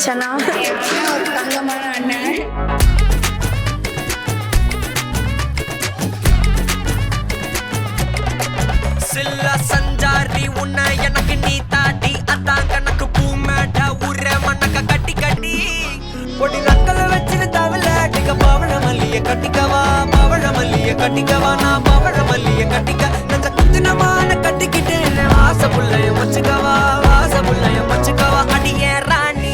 இருந்துச்சண்ணா? ஒரு தங்கமான அண்ணன். சில்ல சஞ்சாரி உன்னை எனக்கு நீ தாட்டி அதான் கணக்கு பூமேட்ட உர மண்ணக்க கட்டி கட்டி பொடி நக்கல வச்சிரு தவள அடிக்க பவழ மல்லிய கட்டிக்கவா பவழ மல்லிய கட்டிக்கவா நான் பவழ மல்லிய கட்டிக்க நஞ்ச குத்தினமான கட்டிக்கிட்டு வாச புள்ளைய வச்சுக்கவா வாச புள்ளைய வச்சுக்கவா அடியே ராணி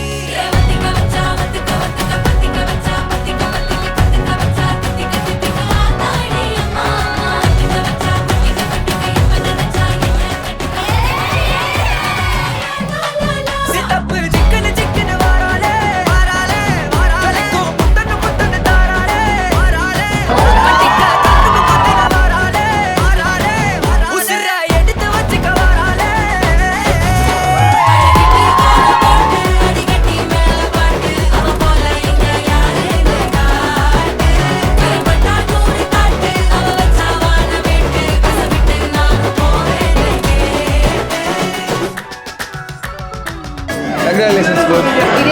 Congratulations, bro. இது